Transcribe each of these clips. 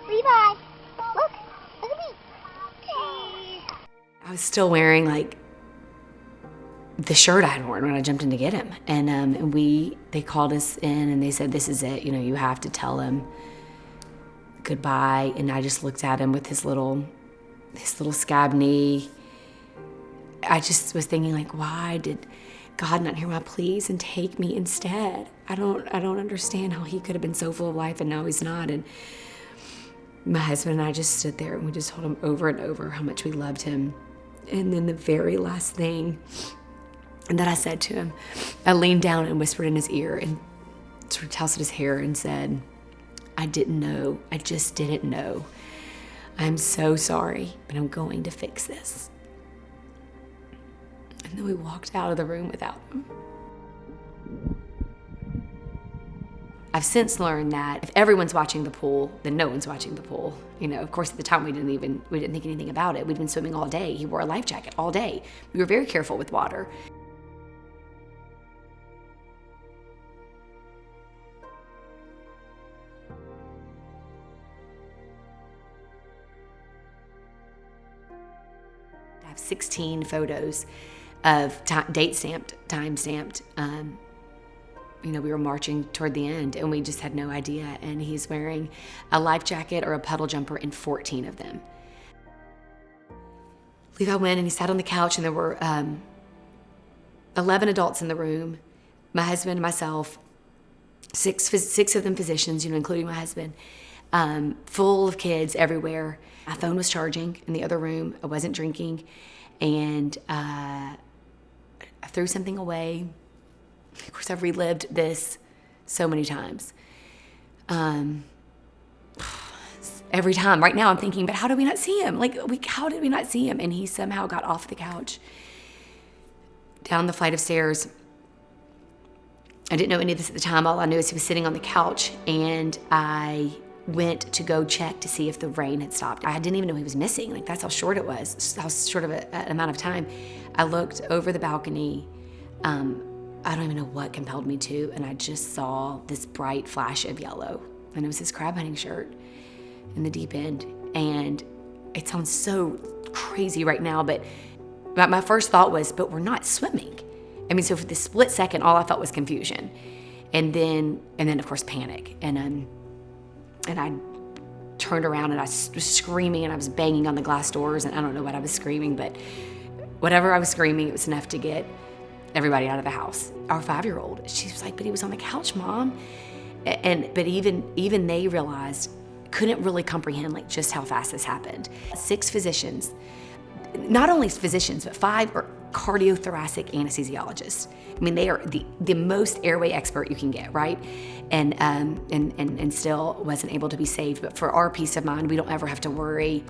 Levi, look at me. I was still wearing like the shirt I had worn when I jumped in to get him. And they called us in and they said, this is it, you have to tell him goodbye. And I just looked at him with his little scab knee. I just was thinking, like, why did God not hear my pleas and take me instead? I don't understand how he could have been so full of life and now he's not. And my husband and I just stood there and we just told him over and over how much we loved him. And then the very last thing that I said to him, I leaned down and whispered in his ear and sort of tousled his hair and said, I didn't know. I just didn't know. I'm so sorry, but I'm going to fix this. And then we walked out of the room without him. I've since learned that if everyone's watching the pool, then no one's watching the pool. Of course, at the time we didn't think anything about it. We'd been swimming all day. He wore a life jacket all day. We were very careful with water. I have 16 photos of time stamped. We were marching toward the end and we just had no idea. And he's wearing a life jacket or a puddle jumper in 14 of them. Levi went and he sat on the couch and there were 11 adults in the room, my husband, myself, six of them physicians, including my husband, full of kids everywhere. My phone was charging in the other room. I wasn't drinking. And I threw something away. Of course, I've relived this so many times. Every time. Right now I'm thinking, but how did we not see him? How did we not see him? And he somehow got off the couch, down the flight of stairs. I didn't know any of this at the time. All I knew is he was sitting on the couch, and I went to go check to see if the rain had stopped. I didn't even know he was missing. That's how short it was, how short of an amount of time. I looked over the balcony. I don't even know what compelled me to, and I just saw this bright flash of yellow, and it was his crab hunting shirt in the deep end. And it sounds so crazy right now, but my first thought was, but we're not swimming. So for this split second, all I felt was confusion, and then of course panic. And I turned around and I was screaming and I was banging on the glass doors, and I don't know what I was screaming, but whatever I was screaming, it was enough to get everybody out of the house. Our 5-year-old, she was like, but he was on the couch, Mom. But even they realized, couldn't really comprehend just how fast this happened. 6 physicians, not only physicians, but 5 are cardiothoracic anesthesiologists. They are the most airway expert you can get, right? And still wasn't able to be saved. But for our peace of mind, we don't ever have to worry,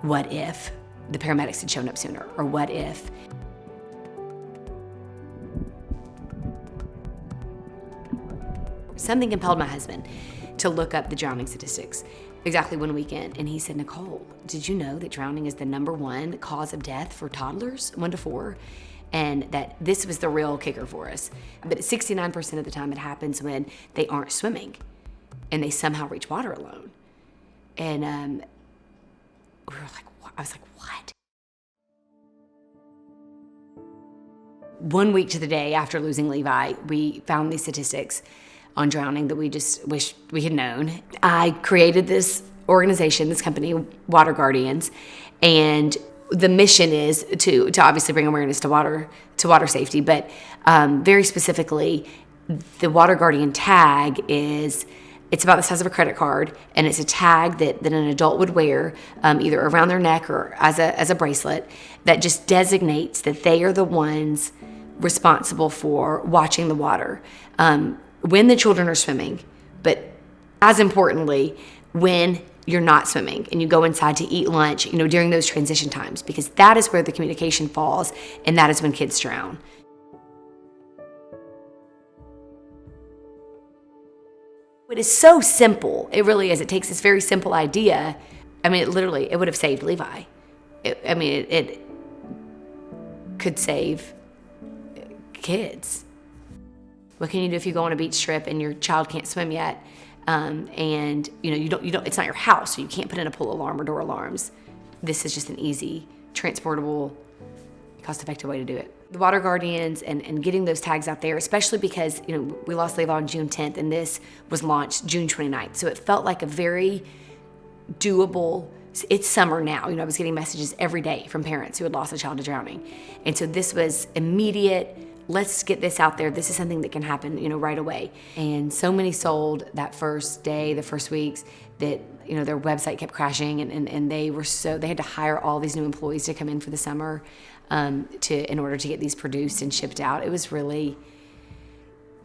what if the paramedics had shown up sooner? Or what if? Something compelled my husband to look up the drowning statistics exactly one weekend. And he said, Nicole, did you know that drowning is the #1 cause of death for toddlers, 1 to 4? And that this was the real kicker for us. But 69% of the time it happens when they aren't swimming and they somehow reach water alone. And we were like, what? I was like, what? 1 week to the day after losing Levi, we found these statistics on drowning that we just wish we had known. I created this organization, this company, Water Guardians, and the mission is to obviously bring awareness to water safety, but very specifically, the Water Guardian tag it's about the size of a credit card, and it's a tag that an adult would wear either around their neck or as a bracelet that just designates that they are the ones responsible for watching the water when the children are swimming, but as importantly, when you're not swimming and you go inside to eat lunch, during those transition times, because that is where the communication falls, and that is when kids drown. It is so simple. It really is. It takes this very simple idea. It would have saved Levi. It could save kids. What can you do if you go on a beach trip and your child can't swim yet? And you don't, it's not your house, so you can't put in a pool alarm or door alarms. This is just an easy, transportable, cost-effective way to do it. The Water Guardians and getting those tags out there, especially because we lost Levi on June 10th and this was launched June 29th. So it felt like a very doable, it's summer now. I was getting messages every day from parents who had lost a child to drowning. And so this was immediate, let's get this out there. This is something that can happen, right away. And so many sold that first day, the first weeks, that their website kept crashing, and they had to hire all these new employees to come in for the summer in order to get these produced and shipped out. It was really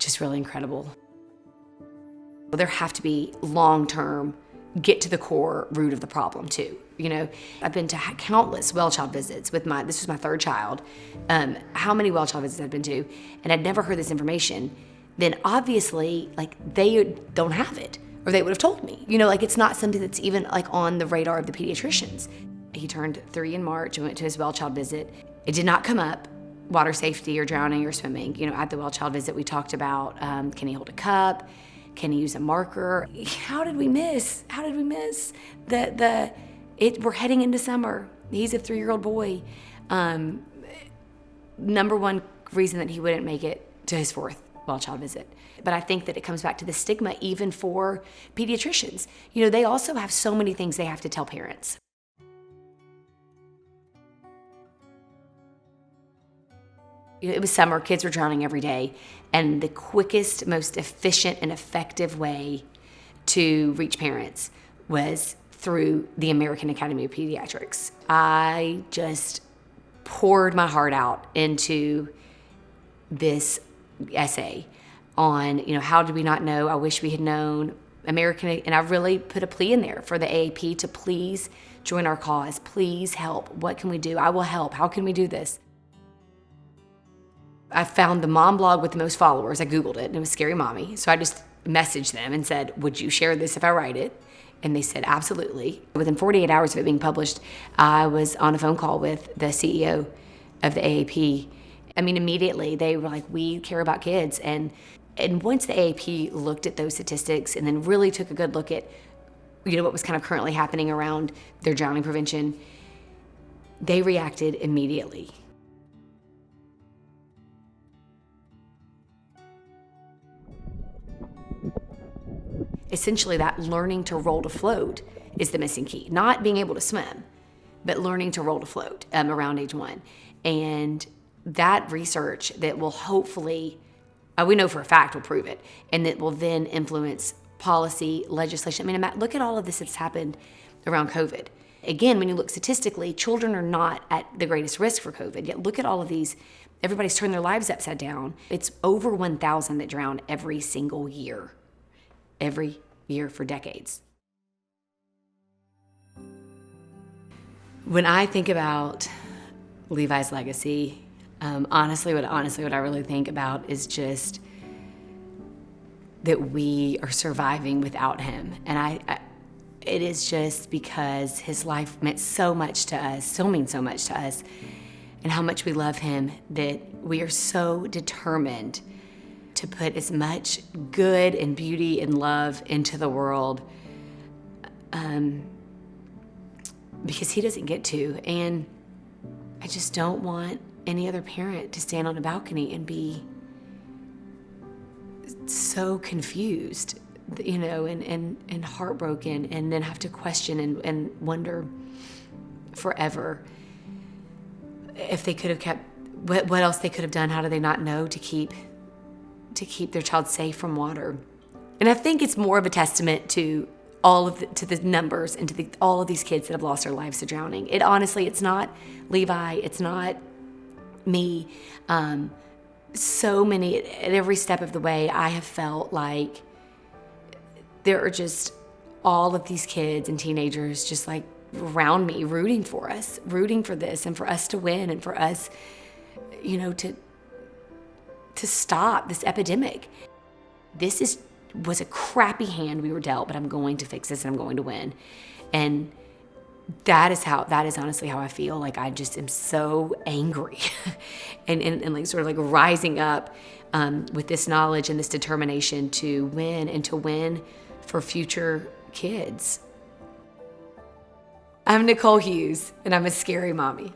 incredible. There have to be long-term, get to the core root of the problem too. I've been to countless well child visits this was my third child. How many well child visits I've been to, and I'd never heard this information. Then obviously, they don't have it, or they would have told me. It's not something that's even on the radar of the pediatricians. He turned 3 in March and went to his well child visit. It did not come up, water safety or drowning or swimming. At the well child visit, we talked about, can he hold a cup? Can he use a marker? How did we miss? We're heading into summer. He's a 3-year-old boy. Number one reason that he wouldn't make it to his 4th well child visit. But I think that it comes back to the stigma even for pediatricians. They also have so many things they have to tell parents. It was summer, kids were drowning every day, and the quickest, most efficient and effective way to reach parents was through the American Academy of Pediatrics. I just poured my heart out into this essay on, how did we not know? I wish we had known. And I really put a plea in there for the AAP to please join our cause. Please help. What can we do? I will help. How can we do this? I found the mom blog with the most followers. I Googled it, and it was Scary Mommy. So I just messaged them and said, would you share this if I write it? And they said, absolutely. Within 48 hours of it being published, I was on a phone call with the CEO of the AAP. Immediately they were like, we care about kids. And once the AAP looked at those statistics and then really took a good look at, what was kind of currently happening around their drowning prevention, they reacted immediately. Essentially, that learning to roll to float is the missing key. Not being able to swim, but learning to roll to float around age 1. And that research that will hopefully, we know for a fact will prove it, and that will then influence policy, legislation. Look at all of this that's happened around COVID. Again, when you look statistically, children are not at the greatest risk for COVID. Yet look at all of these, everybody's turned their lives upside down. It's over 1,000 that drown every single year. Every year for decades. When I think about Levi's legacy, honestly, what I really think about is just that we are surviving without him. And it is just because his life meant so much to us, still means so much to us, and how much we love him, that we are so determined to put as much good and beauty and love into the world, because he doesn't get to. And I just don't want any other parent to stand on a balcony and be so confused, and heartbroken, and then have to question and wonder forever if they could have kept, what else they could have done. How do they not know to keep their child safe from water? And I think it's more of a testament to to the numbers and to all of these kids that have lost their lives to drowning. It's not Levi, it's not me. So many, at every step of the way, I have felt like there are just all of these kids and teenagers just around me, rooting for us, rooting for this, and for us to win, and for us, to stop this epidemic. This was a crappy hand we were dealt, but I'm going to fix this and I'm going to win. And that is honestly how I feel. Like I just am so angry and like sort of like rising up with this knowledge and this determination to win and to win for future kids. I'm Nicole Hughes, and I'm a scary mommy.